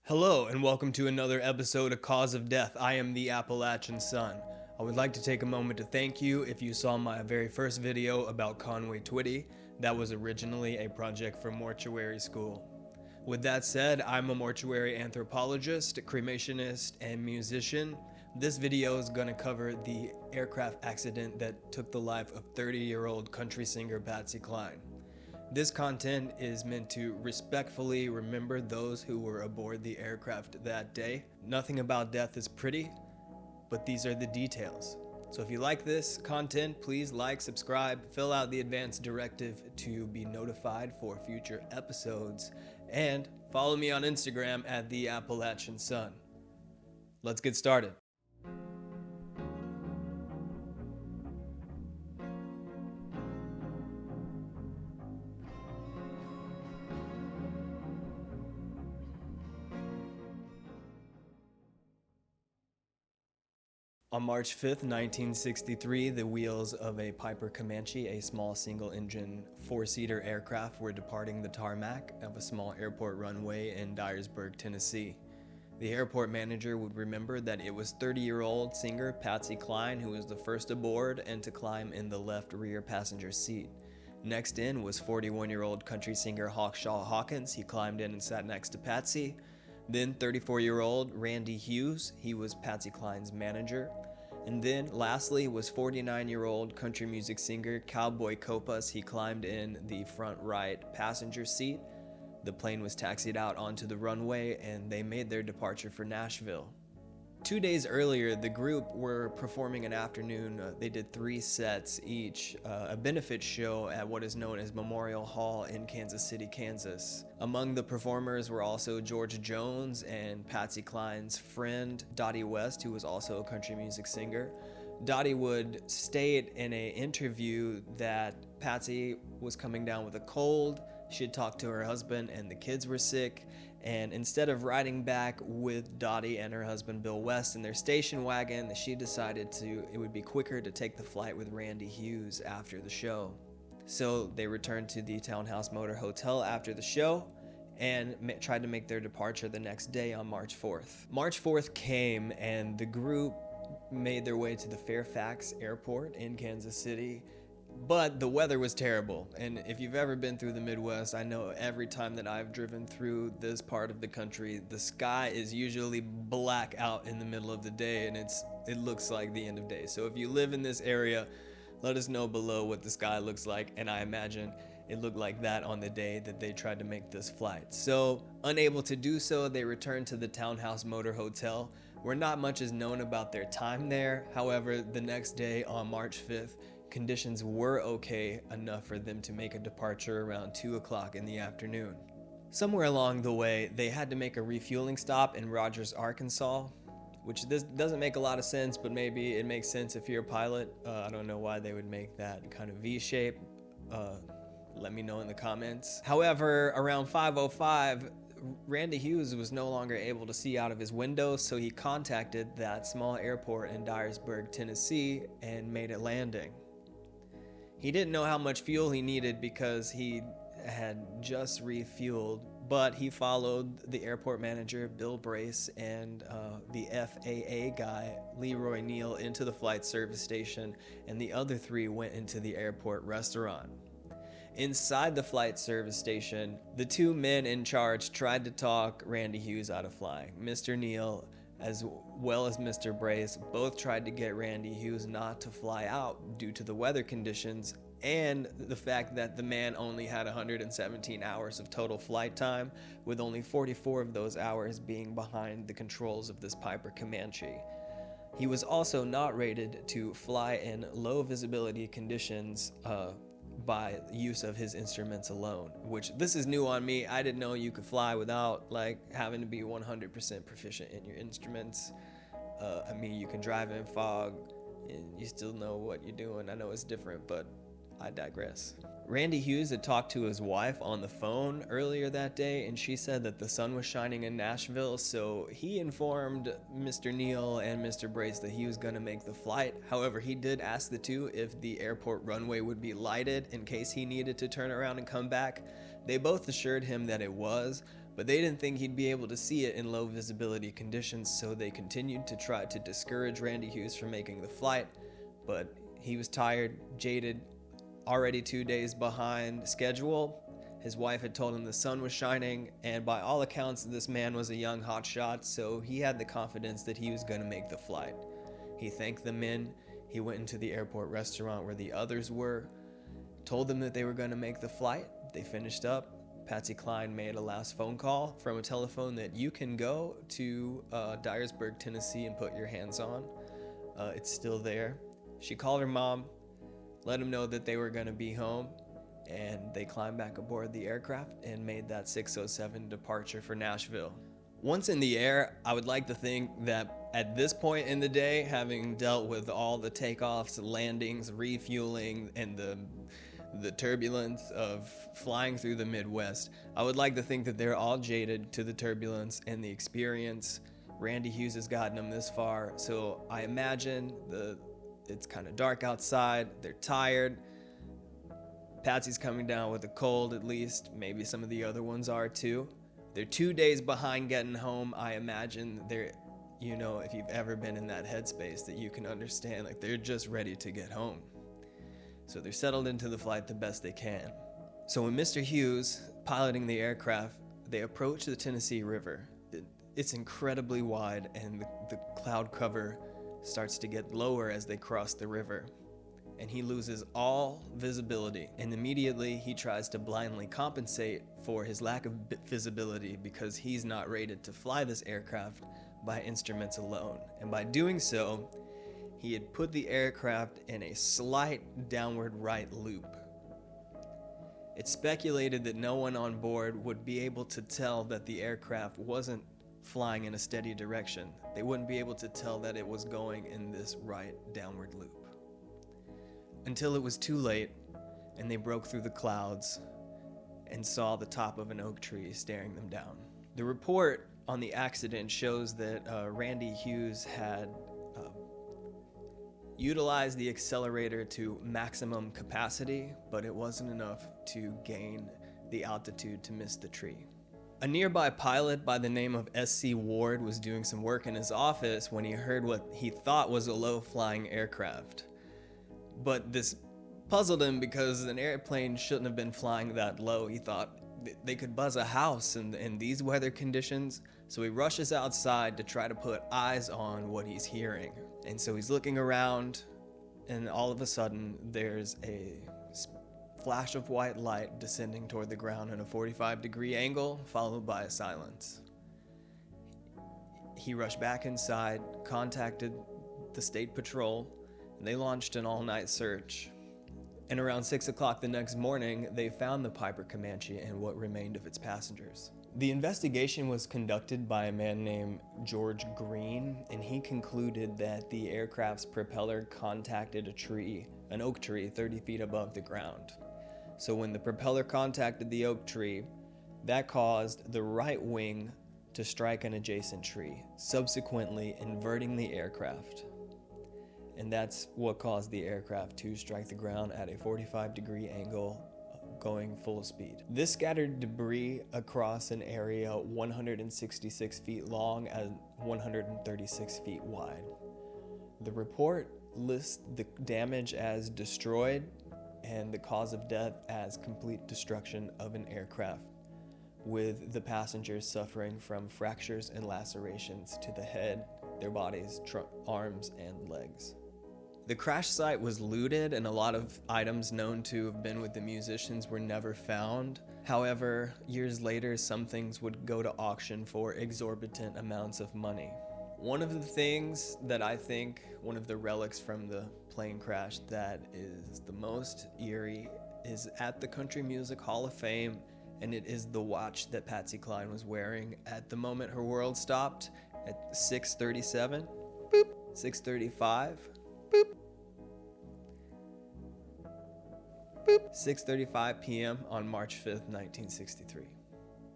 Hello and welcome to another episode of Cause of Death. I am the Appalachian Sun. I would like to take a moment to thank you if you saw my very first video about Conway Twitty. That was originally a project for mortuary school. With that said, I'm a mortuary anthropologist, cremationist, and musician. This video is going to cover the aircraft accident that took the life of 30-year-old country singer Patsy Cline. This content is meant to respectfully remember those who were aboard the aircraft that day. Nothing about death is pretty, but these are the details. So if you like this content, please like, subscribe, fill out the advance directive to be notified for future episodes, and follow me on Instagram at the Appalachian Sun. Let's get started. On March 5th, 1963, the wheels of a Piper Commanche, a small single-engine four-seater aircraft, were departing the tarmac of a small airport runway in Dyersburg, Tennessee. The airport manager would remember that it was 30-year-old singer Patsy Cline who was the first aboard and to climb in the left rear passenger seat. Next in was 41-year-old country singer Hawkshaw Hawkins. He climbed in and sat next to Patsy. Then 34-year-old Randy Hughes, he was Patsy Cline's manager. And then lastly was 49-year-old country music singer Cowboy Copas. He climbed in the front right passenger seat. The plane was taxied out onto the runway and they made their departure for Nashville. 2 days earlier, the group were performing an afternoon. They did 3 sets each, a benefit show at what is known as Memorial Hall in Kansas City, Kansas. Among the performers were also George Jones and Patsy Cline's friend, Dottie West, who was also a country music singer. Dottie would state in an interview that Patsy was coming down with a cold. She had talked to her husband and the kids were sick. And instead of riding back with Dottie and her husband Bill West in their station wagon, she decided it would be quicker to take the flight with Randy Hughes after the show. So they returned to the Townhouse Motor Hotel after the show and tried to make their departure the next day on March 4th. March 4th came and the group made their way to the Fairfax Airport in Kansas City. But the weather was terrible, and if you've ever been through the Midwest, I know every time that I've driven through this part of the country, the sky is usually black out in the middle of the day, and it looks like the end of day. So if you live in this area, let us know below what the sky looks like, and I imagine it looked like that on the day that they tried to make this flight. So unable to do so, they returned to the Townhouse Motor Hotel, where not much is known about their time there. However, the next day on March 5th, conditions were okay enough for them to make a departure around 2 o'clock in the afternoon. Somewhere along the way, they had to make a refueling stop in Rogers, Arkansas, which this doesn't make a lot of sense, but maybe it makes sense if you're a pilot. I don't know why they would make that kind of V shape. Let me know in the comments. However, around 5:05, Randy Hughes was no longer able to see out of his window, so he contacted that small airport in Dyersburg, Tennessee, and made a landing. He didn't know how much fuel he needed because he had just refueled, but he followed the airport manager, Bill Brace, and the FAA guy, Leroy Neal, into the flight service station, and the other 3 went into the airport restaurant. Inside the flight service station, the 2 men in charge tried to talk Randy Hughes out of flying. Mr. Neal, as well as Mr. Brace, both tried to get Randy Hughes not to fly out due to the weather conditions and the fact that the man only had 117 hours of total flight time, with only 44 of those hours being behind the controls of this Piper Commanche. He was also not rated to fly in low visibility conditions by use of his instruments alone, which this is new on me. I didn't know you could fly without having to be 100% proficient in your instruments. I mean, you can drive in fog and you still know what you're doing. I know it's different, but I digress. Randy Hughes had talked to his wife on the phone earlier that day, and she said that the sun was shining in Nashville, so he informed Mr. Neal and Mr. Brace that he was going to make the flight. However, he did ask the 2 if the airport runway would be lighted in case he needed to turn around and come back. They both assured him that it was, but they didn't think he'd be able to see it in low visibility conditions, so they continued to try to discourage Randy Hughes from making the flight, but he was tired, jaded, already 2 days behind schedule. His wife had told him the sun was shining, and by all accounts, this man was a young hotshot, so he had the confidence that he was going to make the flight. He thanked the men. He went into the airport restaurant where the others were, told them that they were going to make the flight. They finished up. Patsy Cline made a last phone call from a telephone that you can go to Dyersburg, Tennessee and put your hands on. It's still there. She called her mom, let him know that they were going to be home, and they climbed back aboard the aircraft and made that 6:07 departure for Nashville. Once in the air, I would like to think that at this point in the day, having dealt with all the takeoffs, landings, refueling, and the turbulence of flying through the Midwest, I would like to think that they're all jaded to the turbulence and the experience. Randy Hughes has gotten them this far, so I imagine it's kind of dark outside, they're tired. Patsy's coming down with a cold, at least. Maybe some of the other ones are too. They're 2 days behind getting home. I imagine they're, if you've ever been in that headspace, that you can understand, like, they're just ready to get home. So they're settled into the flight the best they can. So when Mr. Hughes, piloting the aircraft, they approach the Tennessee River. It's incredibly wide, and the cloud cover starts to get lower as they cross the river. And he loses all visibility, and immediately he tries to blindly compensate for his lack of visibility because he's not rated to fly this aircraft by instruments alone. And by doing so, he had put the aircraft in a slight downward right loop. It's speculated that no one on board would be able to tell that the aircraft wasn't flying in a steady direction. They wouldn't be able to tell that it was going in this right downward loop. Until it was too late, and they broke through the clouds and saw the top of an oak tree staring them down. The report on the accident shows that Randy Hughes had utilized the accelerator to maximum capacity, but it wasn't enough to gain the altitude to miss the tree. A nearby pilot by the name of S.C. Ward was doing some work in his office when he heard what he thought was a low-flying aircraft. But this puzzled him because an airplane shouldn't have been flying that low. He thought they could buzz a house in these weather conditions. So he rushes outside to try to put eyes on what he's hearing. And so he's looking around, and all of a sudden there's a flash of white light descending toward the ground in a 45-degree angle, followed by a silence. He rushed back inside, contacted the state patrol, and they launched an all-night search. And around 6 o'clock the next morning, they found the Piper Commanche and what remained of its passengers. The investigation was conducted by a man named George Green, and he concluded that the aircraft's propeller contacted a tree, an oak tree 30 feet above the ground. So when the propeller contacted the oak tree, that caused the right wing to strike an adjacent tree, subsequently inverting the aircraft. And that's what caused the aircraft to strike the ground at a 45-degree angle, going full speed. This scattered debris across an area 166 feet long and 136 feet wide. The report lists the damage as destroyed and the cause of death as complete destruction of an aircraft, with the passengers suffering from fractures and lacerations to the head, their bodies, arms, and legs. The crash site was looted, and a lot of items known to have been with the musicians were never found. However, years later, some things would go to auction for exorbitant amounts of money. One of the things that I think, one of the relics from the plane crash that is the most eerie, is at the Country Music Hall of Fame, and it is the watch that Patsy Cline was wearing at the moment her world stopped at 6:37, boop, 6:35, boop, boop, 6:35 p.m. on March 5th, 1963.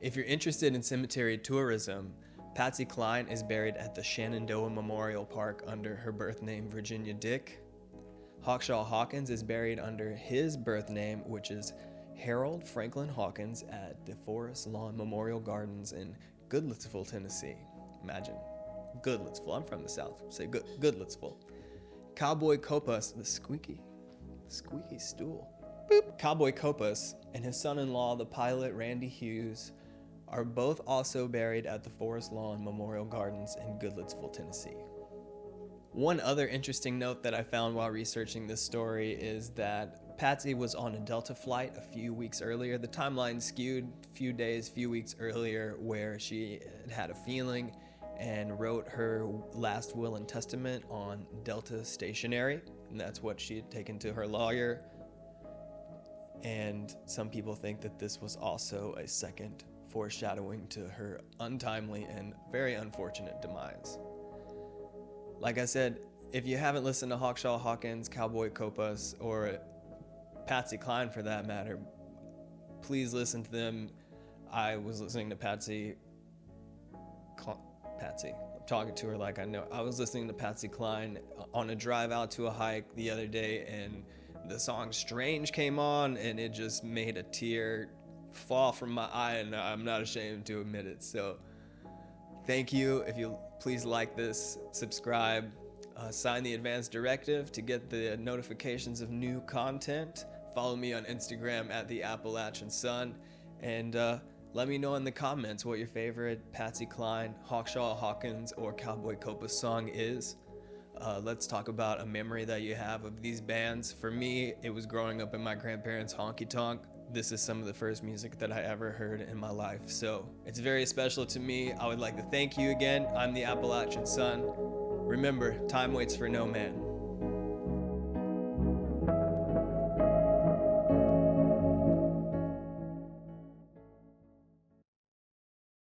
If you're interested in cemetery tourism, Patsy Cline is buried at the Shenandoah Memorial Park under her birth name, Virginia Dick. Hawkshaw Hawkins is buried under his birth name, which is Harold Franklin Hawkins at the Forest Lawn Memorial Gardens in Goodlettsville, Tennessee. Imagine, Goodlettsville. I'm from the South. Say Goodlettsville. Cowboy Copas, the squeaky stool. Boop. Cowboy Copas and his son-in-law, the pilot Randy Hughes, are both also buried at the Forest Lawn Memorial Gardens in Goodlettsville, Tennessee. One other interesting note that I found while researching this story is that Patsy was on a Delta flight a few weeks earlier. The timeline skewed a few days, few weeks earlier, where she had a feeling and wrote her last will and testament on Delta stationery, and that's what she had taken to her lawyer. And some people think that this was also a second foreshadowing to her untimely and very unfortunate demise. Like I said, if you haven't listened to Hawkshaw Hawkins, Cowboy Copas, or Patsy Cline for that matter, please listen to them. I was listening to Patsy, I'm talking to her like I know. I was listening to Patsy Cline on a drive out to a hike the other day, and the song Strange came on, and it just made a tear fall from my eye, and I'm not ashamed to admit it. So thank you. If you please like this, subscribe, sign the advance directive to get the notifications of new content. Follow me on Instagram at the Appalachian Sun, and let me know in the comments what your favorite Patsy Cline, Hawkshaw Hawkins, or Cowboy Copas song is. Let's talk about a memory that you have of these bands. For me, it was growing up in my grandparents' honky tonk. This is some of the first music that I ever heard in my life, so it's very special to me. I would like to thank you again. I'm the Appalachian Sun. Remember, time waits for no man.